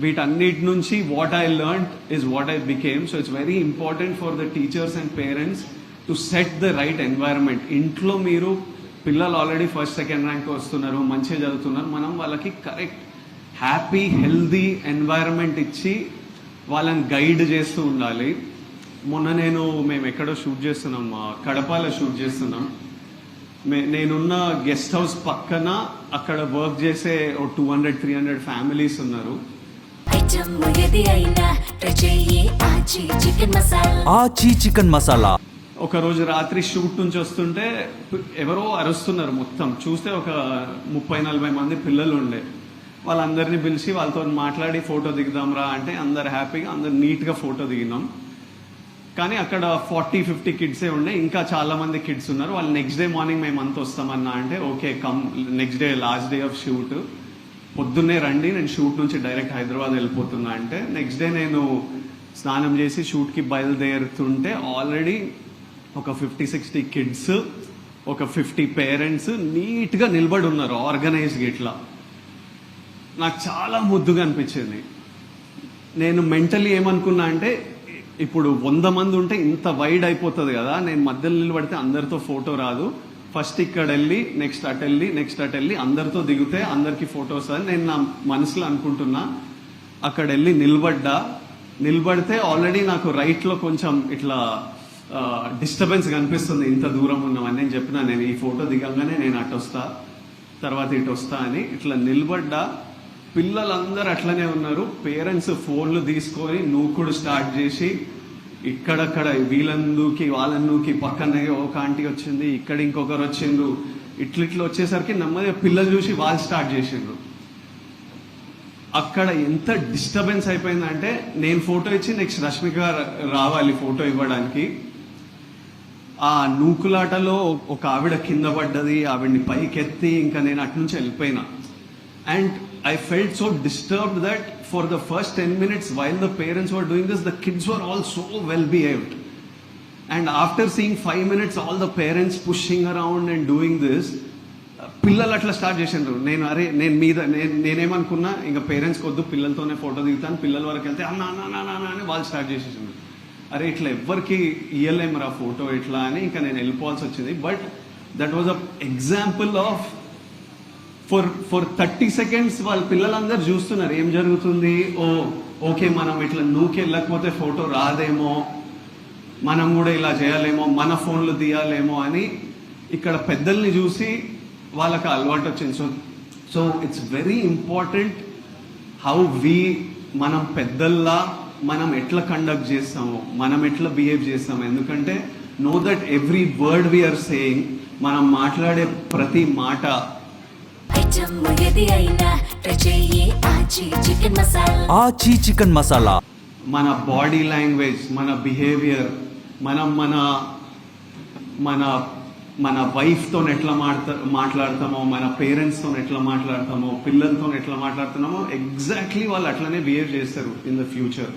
వీటన్నిటి నుంచి what I learn is what I became. So it's very important for the teachers and parents to set the right environment. ఇంట్లో మీరు పిల్లలు already first second rank వస్తున్నారు, మంచిగా చదువుతున్నారు, మనం వాళ్ళకి కరెక్ట్ హ్యాపీ హెల్దీ ఎన్వైరన్మెంట్ ఇచ్చి వాళ్ళని గైడ్ చేస్తూ ఉండాలి. మొన్న మేము ఎక్కడో షూట్ చేస్తున్నాం, కడపలో షూట్ చేస్తున్నాం. నేనున్న గెస్ట్ హౌస్ పక్కన అక్కడ వర్క్ చేసే 200-300 ఫ్యామిలీస్ ఉన్నారు. ఆచి చికెన్ మసాలా. ఒక రోజు రాత్రి షూట్ నుంచి వస్తుంటే ఎవరో అరుస్తున్నారు. మొత్తం చూస్తే ఒక 30-40 మంది పిల్లలు ఉండే. వాళ్ళందరినీ పిలిచి వాళ్ళతో మాట్లాడి ఫోటో దిగుదాంరా అంటే అందరు హ్యాపీగా అందరు నీట్గా ఫోటో దిగినాం. కానీ అక్కడ 40-50 కిడ్సే ఉండే, ఇంకా చాలా మంది కిడ్స్ ఉన్నారు. వాళ్ళు నెక్స్ట్ డే మార్నింగ్ మేము అంతా వస్తామన్నా అంటే okay come, next day last day of shoot, పొద్దున్నే రండి, నేను షూట్ నుంచి డైరెక్ట్ హైదరాబాద్ వెళ్ళిపోతున్నా అంటే నెక్స్ట్ డే నేను స్నానం చేసి షూట్కి బయలుదేరుతుంటే ఆల్రెడీ ఒక 50-60 కిడ్స్, ఒక 50 పేరెంట్స్ నీట్గా నిలబడి ఉన్నారు ఆర్గనైజ్గా. ఇట్లా నాకు చాలా ముద్దుగా అనిపించింది. నేను మెంటలీ ఏమనుకున్నా అంటే ఇప్పుడు 100 మంది ఉంటే ఇంత వైడ్ అయిపోతుంది కదా, నేను మధ్యలో నిలబడితే అందరితో ఫోటో రాదు, ఫస్ట్ ఇక్కడ వెళ్ళి నెక్స్ట్ అటు వెళ్ళి నెక్స్ట్ అటు వెళ్ళి అందరితో దిగితే అందరికి ఫోటోస్ అని నేను నా మనసులో అనుకుంటున్నా. అక్కడ వెళ్ళి నిలబడితే ఆల్రెడీ నాకు రైట్లో కొంచెం ఇట్లా డిస్టర్బెన్స్ కనిపిస్తుంది, ఇంత దూరం ఉన్నామని. నేను చెప్పినా నేను ఈ ఫోటో దిగంగానే నేను అటు వస్తా, తర్వాత ఇటు వస్తా అని. ఇట్లా నిలబడ్డా, పిల్లలందరూ అట్లనే ఉన్నారు. పేరెంట్స్ ఫోన్లు తీసుకొని నూకుడు స్టార్ట్ చేసి ఇక్కడక్కడ వీళ్ళందుకి వాళ్ళందుకి, పక్కనే ఒక ఆంటీ వచ్చింది, ఇక్కడ ఇంకొకరు వచ్చిండ్రు, ఇట్లిట్లు వచ్చేసరికి నెమ్మదిగా పిల్లలు చూసి వాళ్ళు స్టార్ట్ చేసిండ్రు. అక్కడ ఎంత డిస్టర్బెన్స్ అయిపోయిందంటే నేను ఫోటో ఇచ్చి నెక్స్ట్ రష్మిక రావాలి ఫోటో ఇవ్వడానికి. ఆ నూకులాటలో ఒక ఆవిడ కింద పడ్డది, ఆవిడ్ని పైకెత్తి ఇంకా నేను అటు నుంచి వెళ్ళిపోయినా. And I felt so disturbed that for the first 10 minutes while the parents were doing this, the kids were all so well behaved. And after seeing 5 minutes, all the parents pushing around and doing this, పిల్లలు అట్లా start చేసిండ్రు. నేనేమనుకున్నా ఇంకా parents కొద్దు పిల్లలతోనే photo దిగుతాను, పిల్లల వరకు వెళ్తే అన్న అని వాళ్ళు స్టార్ట్ చేసేసిండ్రు. అరే ఇట్లా ఎవ్వరికి ఇయ్యలేమరా ఫోటో ఇట్లా అని ఇంకా నేను వెళ్ళిపోవాల్సి వచ్చింది. But that was a example of for 30 seconds వాళ్ళ పిల్లలందరూ చూస్తున్నారు ఏం జరుగుతుంది. ఓకే మనం ఇట్లా వెళ్ళకపోతే ఫోటో రాదేమో, మనం కూడా ఇలా చేయాలేమో, మన ఫోన్లు తీయాలేమో అని ఇక్కడ పెద్దల్ని చూసి వాళ్ళకి అలవాటు వచ్చింది. So it's very important how మనం పెద్దల్లా మనం ఎట్లా కండక్ట్ చేస్తామో, మనం ఎట్లా బిహేవ్ చేస్తామో. ఎందుకంటే know that every word we're saying, మనం మాట్లాడే ప్రతి మాట ఆచి చికెన్ మసాలా. మన బాడీ లాంగ్వేజ్, మన బిహేవియర్, మనం మన మన మన వైఫ్తో ఎట్లా మాట్లాడతామో, మన పేరెంట్స్తో ఎట్లా మాట్లాడతామో, పిల్లలతో ఎట్లా మాట్లాడుతున్నామో, ఎగ్జాక్ట్లీ వాళ్ళు అట్లనే బిహేవ్ చేస్తారు ఇన్ ద ఫ్యూచర్.